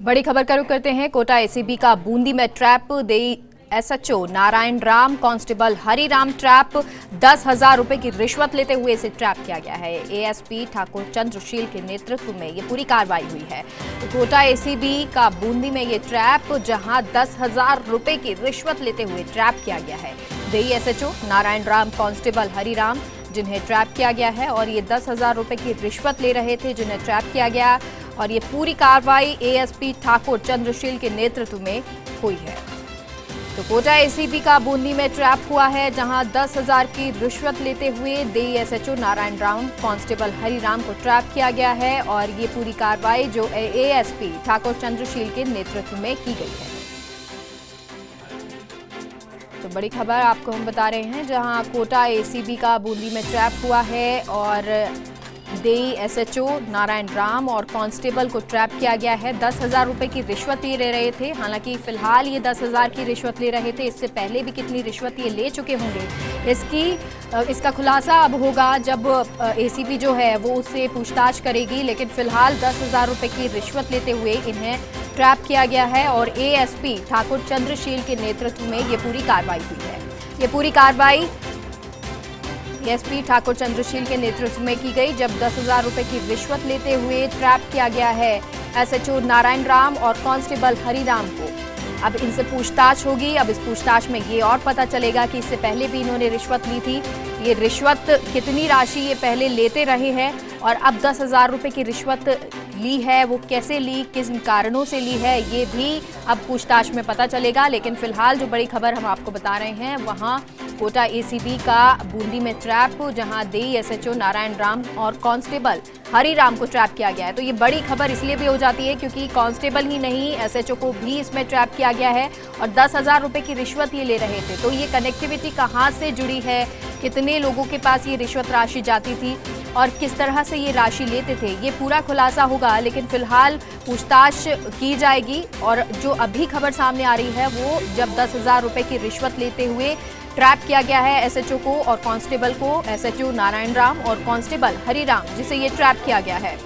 बड़ी खबर का रुख करते हैं। कोटा एसीबी का बूंदी में trap. SHO Narayan Ram, constable Hariram trap. 10,000 रुपए की रिश्वत लेते हुए इसे ट्रैप किया गया है। एएसपी ठाकुर चंद्रशील के नेतृत्व में ये पूरी कार्रवाई हुई है। कोटा एसीबी का बूंदी में ये ट्रैप, जहां 10,000 रुपए की रिश्वत लेते हुए ट्रैप किया गया है। देई एसएचओ नारायण राम, कांस्टेबल हरिराम जिन्हें ट्रैप किया गया है, और ये 10,000 रुपए की रिश्वत ले रहे थे जिन्हें ट्रैप किया गया। और ये पूरी कार्रवाई एएसपी ठाकुर चंद्रशील के नेतृत्व में हुई है। तो कोटा एसीबी का बूंदी में ट्रैप हुआ है, जहां 10,000 की रिश्वत लेते हुए देई एसएचओ नारायण राम, कांस्टेबल हरिराम को ट्रैप किया गया है। और ये पूरी कार्रवाई जो एएसपी ठाकुर चंद्रशील के नेतृत्व में की गई है। तो बड़ी खबर आपको हम बता रहे हैं, जहां कोटा एसीबी का बूंदी में ट्रैप हुआ है और देई एसएचओ नारायण राम और कांस्टेबल को ट्रैप किया गया है। 10,000 रुपए की रिश्वत ये ले रहे थे। हालांकि फिलहाल ये 10,000 की रिश्वत ले रहे थे, इससे पहले भी कितनी रिश्वत ये ले चुके होंगे इसका खुलासा अब होगा जब एसीबी जो है वो उससे पूछताछ करेगी। लेकिन फिलहाल 10,000 रुपए की रिश्वत लेते हुए इन्हें ट्रैप किया गया है और एएसपी ठाकुर चंद्रशील के नेतृत्व में ये पूरी कार्रवाई हुई है। ये पूरी कार्रवाई एएसपी ठाकुर चंद्रशील के नेतृत्व में की गई, जब 10,000 रुपए की रिश्वत लेते हुए ट्रैप किया गया है एसएचओ नारायण राम और कांस्टेबल हरिराम को। अब इनसे पूछताछ होगी। अब इस पूछताछ में ये और पता चलेगा कि इससे पहले भी इन्होंने रिश्वत ली थी। ये रिश्वत कितनी राशि ये पहले लेते रहे हैं और अब 10,000 रुपए की रिश्वत ली है, वो कैसे ली, किस कारणों से ली है, ये भी अब पूछताछ में पता चलेगा। लेकिन फिलहाल जो बड़ी खबर हम आपको बता रहे हैं, वहां कोटा एसीबी का बूंदी में ट्रैप, जहां देई एसएचओ नारायण राम और कांस्टेबल हरिराम को ट्रैप किया गया है। तो ये बड़ी खबर इसलिए भी हो जाती है क्योंकि कांस्टेबल ही नहीं, एसएचओ को भी इसमें ट्रैप किया गया है और 10,000 रुपए की रिश्वत ये ले रहे थे। तो ये कनेक्टिविटी कहाँ से जुड़ी है, कितने लोगों के पास ये रिश्वत राशि जाती थी और किस तरह से ये राशि लेते थे, ये पूरा खुलासा होगा। लेकिन फिलहाल पूछताछ की जाएगी और जो अभी खबर सामने आ रही है वो जब 10,000 रुपए की रिश्वत लेते हुए ट्रैप किया गया है एसएचओ को और कांस्टेबल को, एसएचओ नारायण राम और कांस्टेबल हरिराम जिसे ये ट्रैप किया गया है।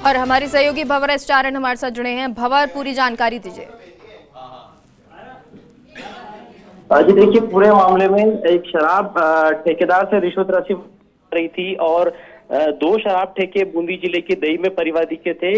और हमारे सहयोगी भंवर एस चारण हमारे साथ जुड़े हैं। भंवर, पूरी जानकारी दीजिए। जी देखिए, पूरे मामले में एक शराब ठेकेदार से रिश्वत राशि रही थी और 2 शराब ठेके बूंदी जिले के देई में परिवादी के थे।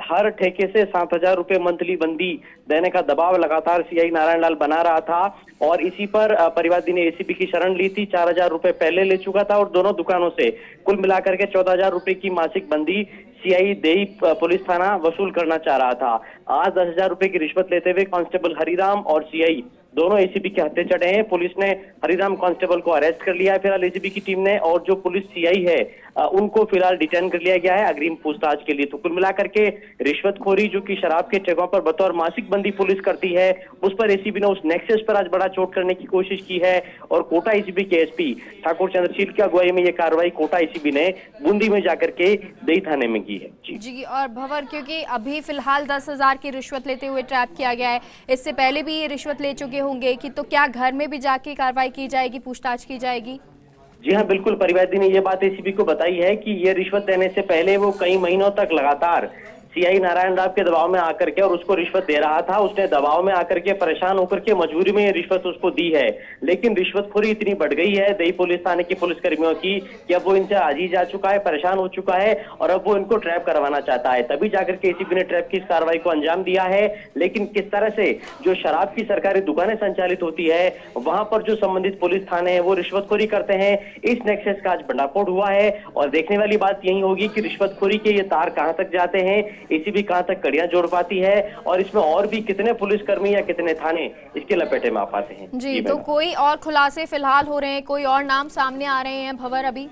हर ठेके से 7,000 रुपए मंथली बंदी देने का दबाव लगातार सीआई नारायण लाल बना रहा था और इसी पर परिवादी ने एसीबी की शरण ली थी। 4,000 रुपए पहले ले चुका था और दोनों दुकानों से कुल मिलाकर के 14,000 रुपए की मासिक बंदी सीआई देई पुलिस थाना वसूल करना चाह रहा था। आज 10,000 रुपए की रिश्वत लेते हुए कांस्टेबल हरिराम और सीआई दोनों एसीबी के हत्थे चढ़े हैं। पुलिस ने हरिराम कांस्टेबल को अरेस्ट कर लिया है फिलहाल एसीबी की टीम ने, और जो पुलिस सीआई है उनको फिलहाल डिटेन कर लिया गया है अग्रिम पूछताछ के लिए। तो कुल मिलाकर के रिश्वतखोरी जो कि शराब के ठेकों पर बतौर मासिक बंदी पुलिस करती है, उस पर एसीबी ने उस नेक्सस पर आज बड़ा चोट करने की कोशिश की है। और कोटा एसीबी के एसपी ठाकुर चंद्रशील की अगुवाई में यह कार्रवाई कोटा एसीबी ने बूंदी में जाकर के देई थाने में की है। जी और भंवर, क्योंकि अभी फिलहाल 10,000 की रिश्वत लेते हुए ट्रैप किया गया है, इससे पहले भी ये रिश्वत ले चुके होंगे कि तो क्या घर में भी जाके कार्रवाई की जाएगी, पूछताछ की जाएगी? जी हाँ, बिल्कुल। परिवादी ने ये बात एसीबी को बताई है कि ये रिश्वत देने से पहले वो कई महीनों तक लगातार सीआई नारायण राव के दबाव में आकर के और उसको रिश्वत दे रहा था। उसने दबाव में आकर के परेशान होकर के मजबूरी में ये रिश्वत उसको दी है। लेकिन रिश्वतखोरी इतनी बढ़ गई है देई पुलिस थाने की पुलिसकर्मियों की कि अब वो इनसे आजी जा चुका है, परेशान हो चुका है और अब वो इनको ट्रैप करवाना चाहता है। तभी जाकर के एसीबी ने ट्रैप की इस कार्रवाई को अंजाम दिया है। लेकिन किस तरह से जो शराब की सरकारी दुकानें संचालित होती है वहां पर जो संबंधित पुलिस थाने है वो रिश्वतखोरी करते हैं, इस नेक्सस का आज भंडाफोड़ हुआ है। और देखने वाली बात यही होगी कि रिश्वतखोरी के ये तार कहां तक जाते हैं, एसीबी कहां तक कड़ियां जोड़ पाती है और इसमें और भी कितने पुलिसकर्मी या कितने थाने इसके लपेटे में आ पाते हैं। जी तो कोई और खुलासे फिलहाल हो रहे हैं, कोई और नाम सामने आ रहे हैं भंवर अभी?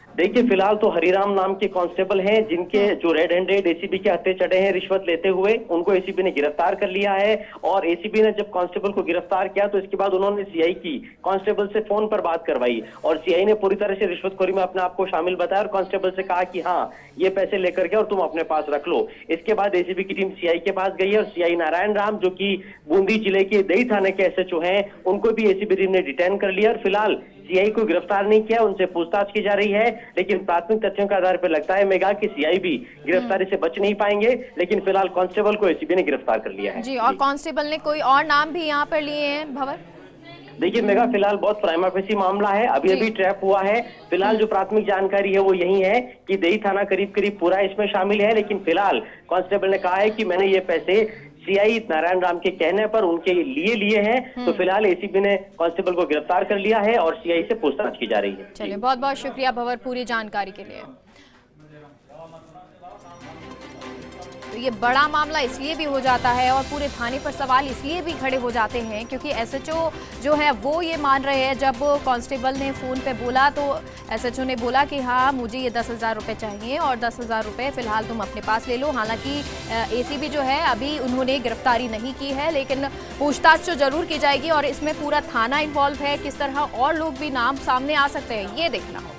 देखिए, फिलहाल तो हरिराम नाम के कांस्टेबल हैं जिनके जो रेड हैंडेड एसीबी के हत्थे चढ़े हैं रिश्वत लेते हुए, उनको एसीबी ने गिरफ्तार कर लिया है। और एसीबी ने जब कांस्टेबल को गिरफ्तार किया तो इसके बाद उन्होंने सीआई की कांस्टेबल से फोन पर बात करवाई और सीआई ने पूरी तरह से रिश्वतखोरी में अपने आप को शामिल बताया और कांस्टेबल से कहा कि हाँ ये पैसे लेकर के और तुम अपने पास रख लो। इसके बाद एसीबी की टीम सीआई के पास गई है और सीआई नारायण राम जो कि बूंदी जिले के देई थाने के एसएचओ हैं, उनको भी एसीबी टीम ने डिटेन कर लिया और फिलहाल सीआई को गिरफ्तार नहीं किया, उनसे पूछताछ की जा रही है। लेकिन प्राथमिक तथ्यों के आधार पर लगता है मेघा कि सीआई भी गिरफ्तारी से बच नहीं पाएंगे। लेकिन फिलहाल कांस्टेबल को एसीबी ने गिरफ्तार कर लिया है जी। और कांस्टेबल ने कोई और नाम भी यहाँ पर लिए हैं भंवर? देखिए मेघा, फिलहाल बहुत प्राइमा फेसी मामला है, अभी ट्रैप हुआ है। फिलहाल जो प्राथमिक जानकारी है वो यही है कि देई थाना करीब करीब पूरा इसमें शामिल है। लेकिन फिलहाल कांस्टेबल ने कहा है कि मैंने ये पैसे सीआई नारायण राम के कहने पर उनके लिए हैं। तो फिलहाल एसीबी ने कांस्टेबल को गिरफ्तार कर लिया है और सीआई से पूछताछ की जा रही है। चलिए, बहुत बहुत शुक्रिया भंवर पूरी जानकारी के लिए। तो ये बड़ा मामला इसलिए भी हो जाता है और पूरे थाने पर सवाल इसलिए भी खड़े हो जाते हैं क्योंकि एसएचओ जो है वो ये मान रहे हैं, जब कांस्टेबल ने फ़ोन पे बोला तो एसएचओ ने बोला कि हाँ मुझे ये 10,000 रुपये चाहिए और 10,000 रुपये फ़िलहाल तुम अपने पास ले लो। हालांकि एसीबी जो है अभी उन्होंने गिरफ्तारी नहीं की है, लेकिन पूछताछ तो ज़रूर की जाएगी और इसमें पूरा थाना इन्वॉल्व है। किस तरह और लोग भी नाम सामने आ सकते हैं ये देखना होगा।